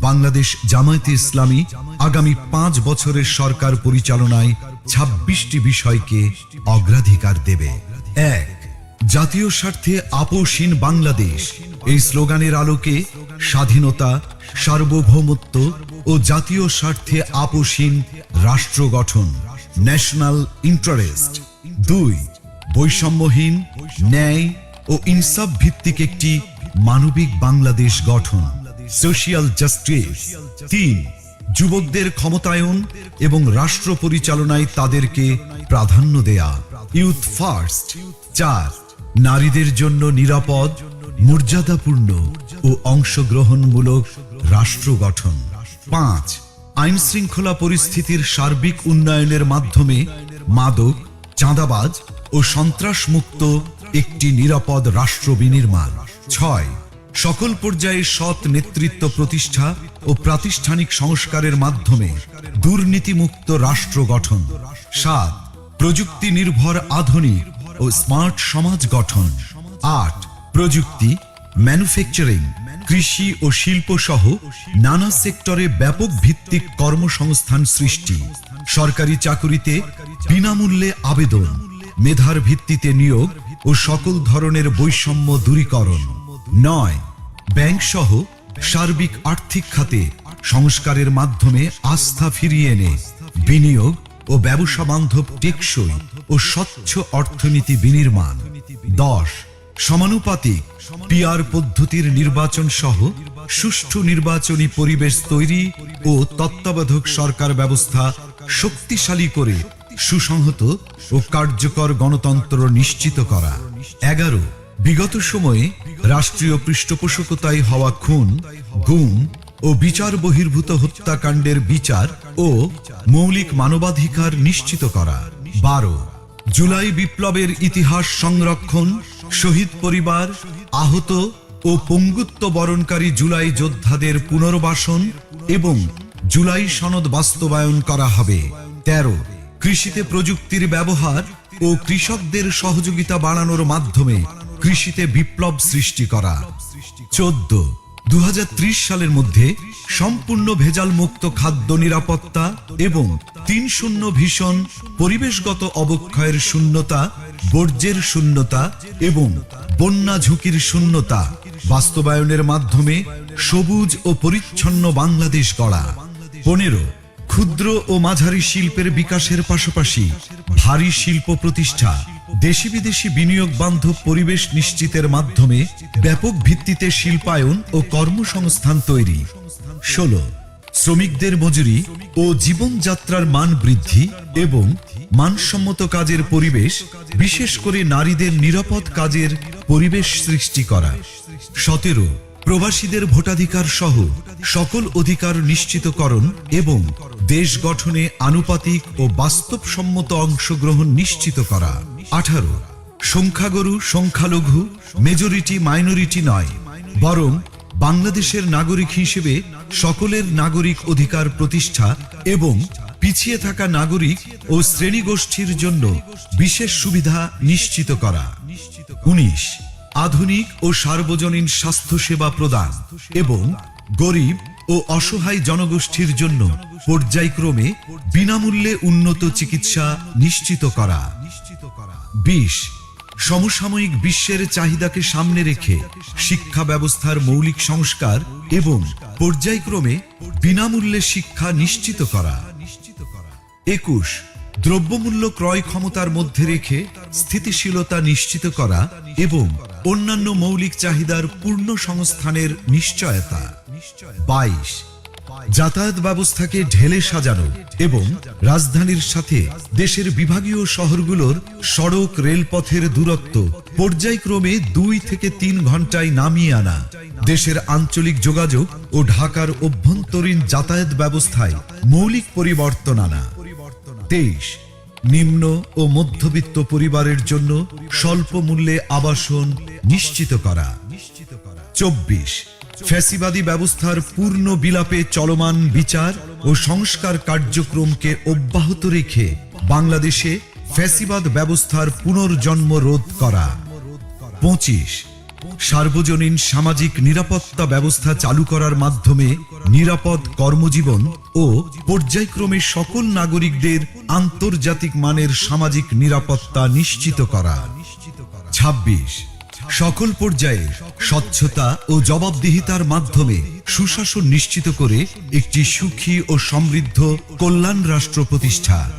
বাংলাদেশ জামায়াতে ইসলামী আগামী 5 বছরের সরকার পরিচালনায় 26টি বিষয়কে অগ্রাধিকার দেবে। 1. জাতীয় স্বার্থে আপোষহীন বাংলাদেশ। এই স্লোগানের আলোকে স্বাধীনতা, সার্বভৌমত্ব ও জাতীয় স্বার্থে আপোষহীন রাষ্ট্র গঠন, ন্যাশনাল ইন্টারেস্ট। 2. বৈষম্যহীন, ন্যায় ও ইনসাফ ভিত্তিক একটি মানবিক বাংলাদেশ গঠন, সোশিয়াল জাস্টিস। 3. যুবকদের ক্ষমতায়ন এবং রাষ্ট্র পরিচালনায় তাদেরকে প্রাধান্য দেয়া, ইউথ ফার্স্ট। 4. নারীদের জন্য নিরাপদ, মর্যাদাপূর্ণ ও অংশগ্রহণমূলক রাষ্ট্র গঠন। 5. আইন শৃঙ্খলা পরিস্থিতির সার্বিক উন্নয়নের মাধ্যমে মাদক, চাঁদাবাজ ও সন্ত্রাসমুক্ত একটি নিরাপদ রাষ্ট্র বিনির্মাণ। 6. সকল পর্যায়ে সৎ নেতৃত্ব প্রতিষ্ঠা ও প্রাতিষ্ঠানিক সংস্কারের মাধ্যমে দুর্নীতিমুক্ত রাষ্ট্র গঠন। 7. প্রযুক্তি নির্ভর আধুনিক ও স্মার্ট সমাজ গঠন। 8. প্রযুক্তি, ম্যানুফ্যাকচারিং, কৃষি ও শিল্প সহ নানা সেক্টরে ব্যাপক ভিত্তিক কর্মসংস্থান সৃষ্টি, সরকারি চাকুরিতে বিনামূল্যে আবেদন, মেধার ভিত্তিতে নিয়োগ ও সকল ধরনের বৈষম্য দূরীকরণ। 9. ব্যাংক সহ সার্বিক আর্থিক খাতে সংস্কারের মাধ্যমে আস্থা ফিরিয়ে এনে বিনিয়োগ ও ব্যবসা বান্ধব টেকসই ও স্বচ্ছ অর্থনীতি বিনির্মাণ। 10. সমানুপাতিক পিআর পদ্ধতির নির্বাচন সহ সুষ্ঠু নির্বাচনী পরিবেশ তৈরি ও তত্ত্বাবধায়ক সরকার ব্যবস্থা শক্তিশালী করে সুসংহত ও কার্যকর গণতন্ত্র নিশ্চিত করা। 11. বিগত সময়ে রাষ্ট্রীয় পৃষ্ঠপোষকতায় হওয়া খুন, গুম ও বিচার বহির্ভূত হত্যাকাণ্ডের বিচার ও মৌলিক মানবাধিকার নিশ্চিত করা। 12. জুলাই বিপ্লবের ইতিহাস সংরক্ষণ, শহীদ পরিবার, আহত ও পঙ্গুত্ব বরণকারী জুলাই যোদ্ধাদের পুনর্বাসন এবং জুলাই সনদ বাস্তবায়ন করা হবে। 13. কৃষিতে প্রযুক্তির ব্যবহার ও কৃষকদের সহযোগিতা বাড়ানোর মাধ্যমে কৃষিতে বিপ্লব সৃষ্টি করা। 14. 2030 সালের মধ্যে সম্পূর্ণ ভেজাল মুক্ত খাদ্য নিরাপত্তা এবং 3-0 ভিশন, পরিবেশগত অবক্ষয়ের শূন্যতা, বর্জ্যের শূন্যতা এবং বন্যা ঝুঁকির শূন্যতা বাস্তবায়নের মাধ্যমে সবুজ ও পরিচ্ছন্ন বাংলাদেশ গড়া। 15. ক্ষুদ্র ও মাঝারি শিল্পের বিকাশের পাশাপাশি ভারী শিল্প প্রতিষ্ঠা, দেশি বিদেশি বিনিয়োগ বান্ধব পরিবেশ নিশ্চিতের মাধ্যমে ব্যাপক ভিত্তিতে শিল্পায়ন ও কর্মসংস্থান তৈরি। 16. শ্রমিকদের মজুরি ও জীবনযাত্রার মান বৃদ্ধি এবং মানসম্মত কাজের পরিবেশ, বিশেষ করে নারীদের নিরাপদ কাজের পরিবেশ সৃষ্টি করা। 17. প্রবাসীদের ভোটাধিকার সহ সকল অধিকার নিশ্চিতকরণ এবং দেশ গঠনে আনুপাতিক ও বাস্তবসম্মত অংশগ্রহণ নিশ্চিত করা। 18. সংখ্যাগুরু সংখ্যালঘু, মেজরিটি মাইনরিটি নয়, বরং বাংলাদেশের নাগরিক হিসেবে সকলের নাগরিক অধিকার প্রতিষ্ঠা এবং পিছিয়ে থাকা নাগরিক ও শ্রেণীগোষ্ঠীর জন্য বিশেষ সুবিধা নিশ্চিত করা। 19. আধুনিক ও সার্বজনীন স্বাস্থ্যসেবা প্রদান এবং গরিব ও অসহায় জনগোষ্ঠীর জন্য পর্যায়ক্রমে বিনামূল্যে উন্নত চিকিৎসা নিশ্চিত করা। 20. সমসাময়িক বিশ্বের চাহিদাকে সামনে রেখে শিক্ষা ব্যবস্থার মৌলিক সংস্কার এবং পর্যায়ক্রমে বিনামূল্যে শিক্ষা নিশ্চিত করা। 21. দ্রব্যমূল্য ক্রয় ক্ষমতার মধ্যে রেখে স্থিতিশীলতা নিশ্চিত করা এবং অন্যান্য মৌলিক চাহিদার পূর্ণ সংস্থানের নিশ্চয়তা। 22. যাতায়াত ব্যবস্থাকে ঢেলে সাজানো এবং রাজধানীর সাথে দেশের বিভাগীয় শহরগুলোর সড়ক রেলপথের দূরত্ব পর্যায়ক্রমে 2 থেকে 3 ঘন্টায় নামিয়ে আনা, দেশের আঞ্চলিক যোগাযোগ ও ঢাকার অভ্যন্তরীণ যাতায়াত ব্যবস্থায় মৌলিক পরিবর্তন আনা। 23. নিম্ন ও মধ্যবিত্ত পরিবারের জন্য স্বল্প মূল্যে আবাসন নিশ্চিত করা। 24. ফ্যাসিবাদী ব্যবস্থার পূর্ণ বিলাপে চলমান বিচার ও সংস্কার কার্যক্রমকে অব্যাহত রেখে বাংলাদেশে ফ্যাসিবাদ ব্যবস্থার পুনর্জন্ম রোধ করা। 25. সার্বজনীন সামাজিক নিরাপত্তা ব্যবস্থা চালু করার মাধ্যমে নিরাপদ কর্মজীবন ও পর্যায়ক্রমে সকল নাগরিকদের আন্তর্জাতিক মানের সামাজিক নিরাপত্তা নিশ্চিত করা। ২৬ সকল পর্যায়ে স্বচ্ছতা ও জবাবদিহিতার মাধ্যমে সুশাসন নিশ্চিত করে একটি সুখী ও সমৃদ্ধ কল্যাণ রাষ্ট্র প্রতিষ্ঠা।